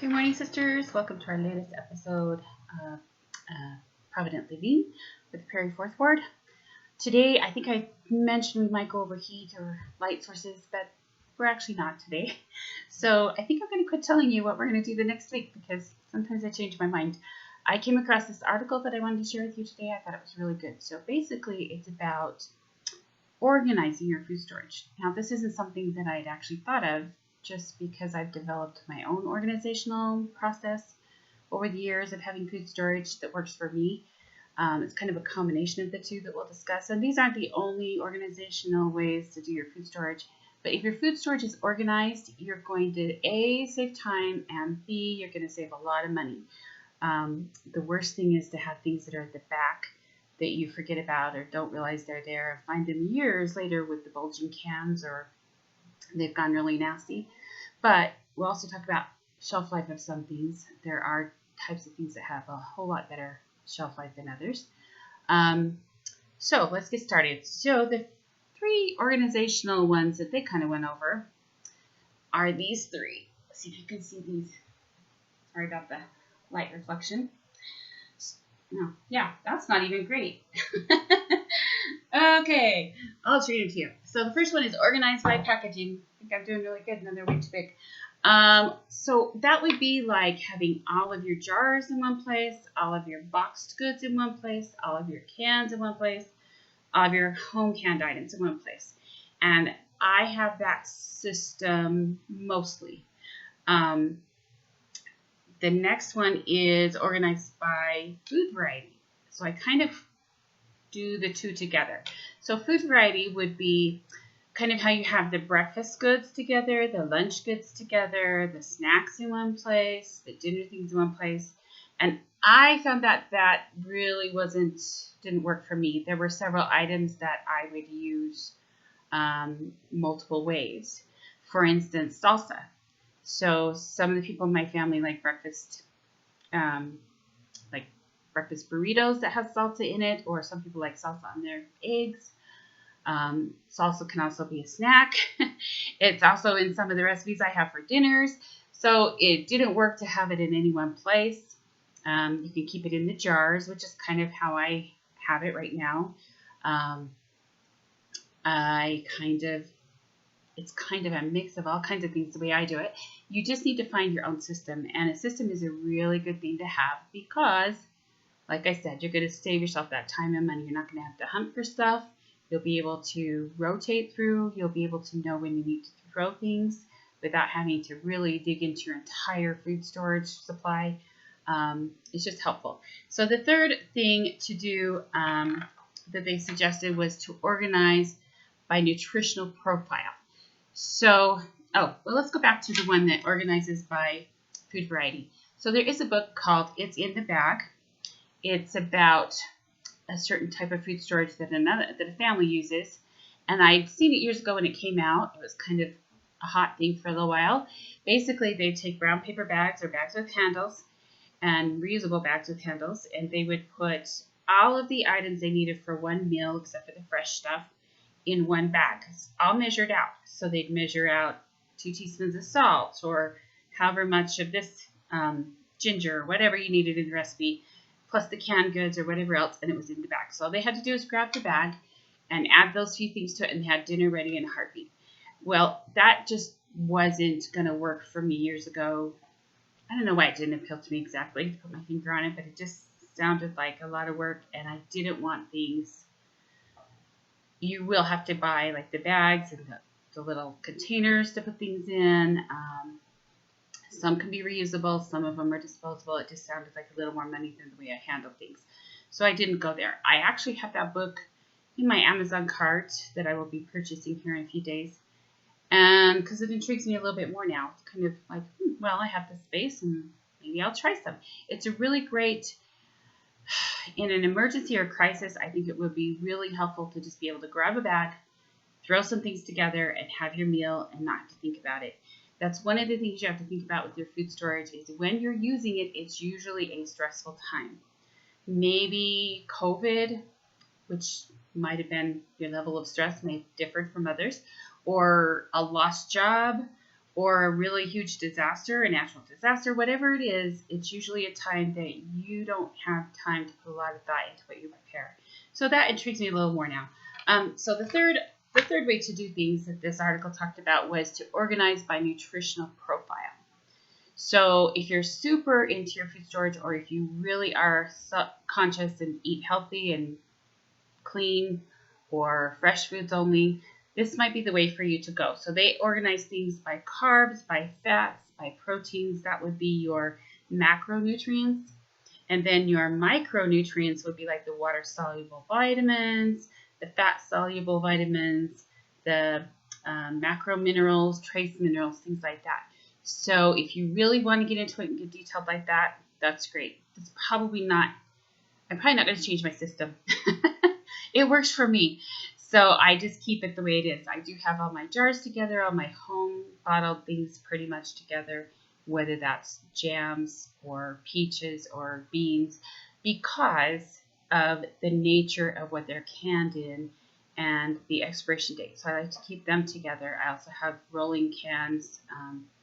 Good morning, sisters. Welcome to our latest episode of Provident Living with Perry Fourth Ward. Today, I think I mentioned we might go over heat or light sources, but we're actually not today. So I think I'm going to quit telling you what we're going to do the next week because sometimes I change my mind. I came across this article that I wanted to share with you today. I thought it was really good. So basically, it's about organizing your food storage. Now, this isn't something that I'd actually thought of just because I've developed my own organizational process over the years of having food storage that works for me. It's kind of a combination of the two that we'll discuss. And these aren't the only organizational ways to do your food storage. But if your food storage is organized, you're going to A, save time, and B, you're going to save a lot of money. The worst thing is to have things that are at the back that you forget about or don't realize they're there and find them years later with the bulging cans or they've gone really nasty. But we'll also talk about shelf life of some things. There are types of things that have a whole lot better shelf life than others. So let's get started. So the three organizational ones that they kind of went over are these three. Let's see if you can see these. Sorry about the light reflection. No, yeah, that's not even great. Okay, I'll treat it to you. So the first one is organized by packaging. I think I'm doing really good, and then they're way too big. So that would be like having all of your jars in one place, all of your boxed goods in one place, all of your cans in one place, all of your home canned items in one place. And I have that system mostly. The next one is organized by food variety. So I kind of do the two together. So food variety would be kind of how you have the breakfast goods together, the lunch goods together, the snacks in one place, the dinner things in one place. And I found that really didn't work for me. There were several items that I would use multiple ways. For instance, salsa. So some of the people in my family like breakfast burritos that have salsa in it, or some people like salsa on their eggs. Salsa can also be a snack. It's also in some of the recipes I have for dinners. So it didn't work to have it in any one place. You can keep it in the jars, which is kind of how I have it right now. It's kind of a mix of all kinds of things the way I do it. You just need to find your own system, and a system is a really good thing to have because, like I said, you're going to save yourself that time and money. You're not going to have to hunt for stuff. You'll be able to rotate through. You'll be able to know when you need to throw things without having to really dig into your entire food storage supply. It's just helpful. So the third thing to do that they suggested was to organize by nutritional profile. So, let's go back to the one that organizes by food variety. So there is a book called It's in the Bag. It's about a certain type of food storage that a family uses. And I'd seen it years ago when it came out. It was kind of a hot thing for a little while. Basically, they take brown paper bags or bags with handles and reusable bags with handles, and they would put all of the items they needed for one meal, except for the fresh stuff, in one bag, all measured out. So they'd measure out 2 teaspoons of salt or however much of this ginger or whatever you needed in the recipe, plus the canned goods or whatever else, and it was in the bag. So all they had to do is grab the bag and add those few things to it, and they had dinner ready in a heartbeat. Well, that just wasn't going to work for me years ago. I don't know why it didn't appeal to me exactly, to put my finger on it, but it just sounded like a lot of work, and I didn't want things. You will have to buy like the bags and the little containers to put things in. Some can be reusable. Some of them are disposable. It just sounded like a little more money than the way I handle things. So I didn't go there. I actually have that book in my Amazon cart that I will be purchasing here in a few days. And because it intrigues me a little bit more now. It's kind of like, I have this space and maybe I'll try some. It's a really great, in an emergency or crisis, I think it would be really helpful to just be able to grab a bag, throw some things together, and have your meal and not have to think about it. That's one of the things you have to think about with your food storage is when you're using it, it's usually a stressful time. Maybe COVID, which might have been your level of stress may have differed from others, or a lost job, or a really huge disaster, a natural disaster, whatever it is, it's usually a time that you don't have time to put a lot of thought into what you prepare. So that intrigues me a little more now. So the third way to do things that this article talked about was to organize by nutritional profile. So if you're super into your food storage, or if you really are conscious and eat healthy and clean or fresh foods only, this might be the way for you to go. So they organize things by carbs, by fats, by proteins. That would be your macronutrients. And then your micronutrients would be like the water-soluble vitamins, the fat-soluble vitamins, the macro minerals, trace minerals, things like that. So if you really want to get into it and get detailed like that, that's great. I'm probably not going to change my system. It works for me. So I just keep it the way it is. I do have all my jars together, all my home bottled things pretty much together, whether that's jams or peaches or beans, because of the nature of what they're canned in and the expiration date. So I like to keep them together. I also have rolling cans,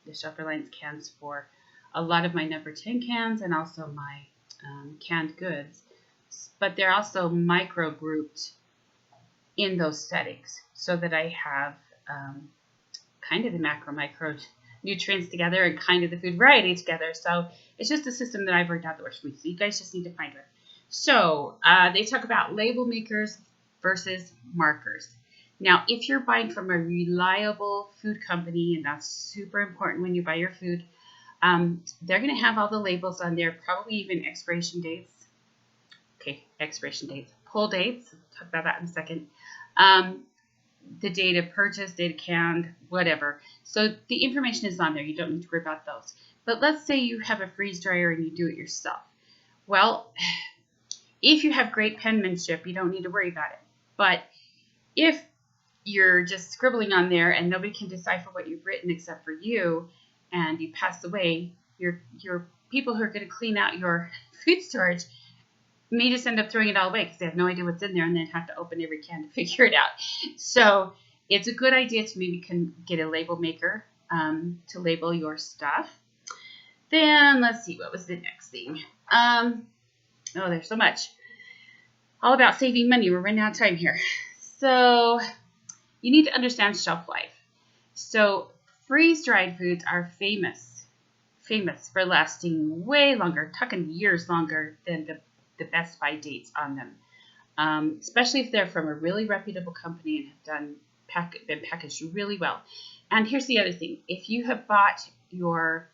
the Shelf Reliance cans for a lot of my number 10 cans and also my canned goods. But they're also micro grouped in those settings so that I have kind of the micro nutrients together and kind of the food variety together. So it's just a system that I've worked out that works for me. So you guys just need to find it. So they talk about label makers versus markers. Now, if you're buying from a reliable food company, and that's super important when you buy your food, they're going to have all the labels on there, probably even expiration dates. Okay, expiration dates, pull dates. We'll talk about that in a second. The date of purchase, date of canned, whatever. So the information is on there. You don't need to worry about those. But let's say you have a freeze dryer and you do it yourself. Well, if you have great penmanship, you don't need to worry about it. But if you're just scribbling on there and nobody can decipher what you've written except for you, and you pass away, your people who are going to clean out your food storage may just end up throwing it all away because they have no idea what's in there and then have to open every can to figure it out. So it's a good idea to maybe get a label maker to label your stuff. Then let's see, what was the next thing? Oh, there's so much. All about saving money. We're running out of time here. So you need to understand shelf life. So freeze-dried foods are famous for lasting way longer, talking years longer than the best by dates on them, especially if they're from a really reputable company and have been packaged really well. And here's the other thing. If you have bought your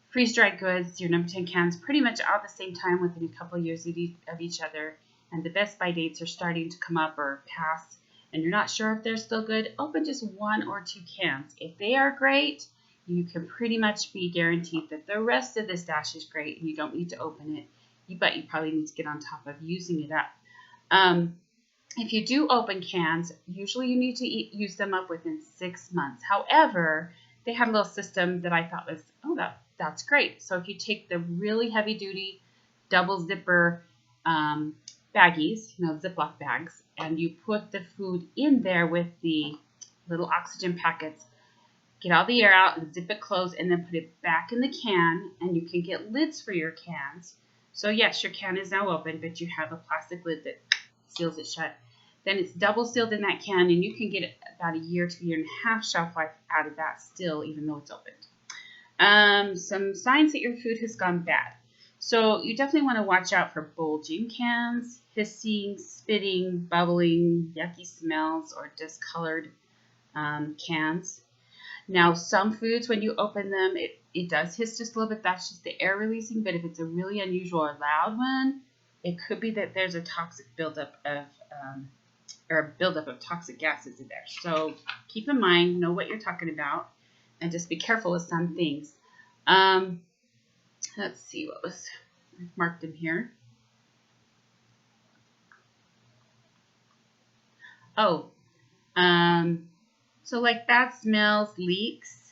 freeze-dried goods, your number 10 cans, pretty much all at the same time within a couple of years of each other, and the best by dates are starting to come up or pass, and you're not sure if they're still good, open just 1 or 2 cans. If they are great, you can pretty much be guaranteed that the rest of the stash is great and you don't need to open it. But you probably need to get on top of using it up. If you do open cans, usually you need to use them up within 6 months. However, they had a little system that I thought was, that's great. So if you take the really heavy duty double zipper baggies, Ziploc bags, and you put the food in there with the little oxygen packets, get all the air out and zip it closed, and then put it back in the can, and you can get lids for your cans. So yes, your can is now open, but you have a plastic lid that seals it shut. Then it's double sealed in that can, and you can get about a year to a year and a half shelf life out of that still, even though it's opened. Some signs that your food has gone bad. So you definitely want to watch out for bulging cans, hissing, spitting, bubbling, yucky smells, or discolored cans. Now, some foods, when you open them, it does hiss just a little bit. That's just the air releasing. But if it's a really unusual or loud one, it could be that there's a toxic buildup of toxic gases in there. So keep in mind, know what you're talking about, and just be careful with some things. Let's see what was marked in here. So like bad smells, leaks,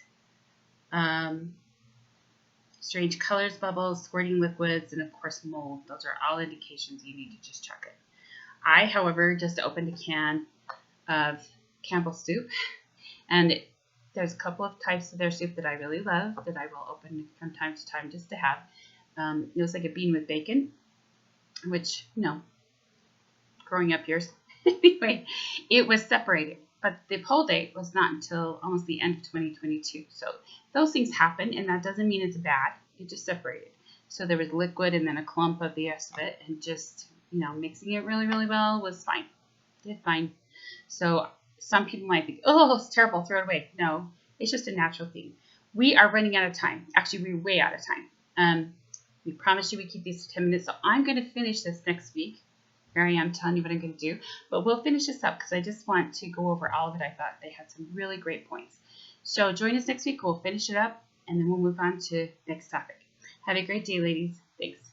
strange colors, bubbles, squirting liquids, and of course mold. Those are all indications you need to just check it. I, however, just opened a can of Campbell's soup, and There's a couple of types of their soup that I really love that I will open from time to time just to have. It was like a bean with bacon, which, growing up years. Anyway, it was separated, but the poll date was not until almost the end of 2022. So those things happen, and that doesn't mean it's bad. It just separated. So there was liquid and then a clump of the rest of it, and just, mixing it really, really well was fine. Did fine. So some people might think, oh, it's terrible, throw it away. No, it's just a natural thing. We are running out of time. Actually, we're way out of time. We promised you we keep these to 10 minutes, so I'm going to finish this next week. Here I am telling you what I'm going to do, but we'll finish this up because I just want to go over all of it. I thought they had some really great points. So join us next week. We'll finish it up, and then we'll move on to next topic. Have a great day, ladies. Thanks.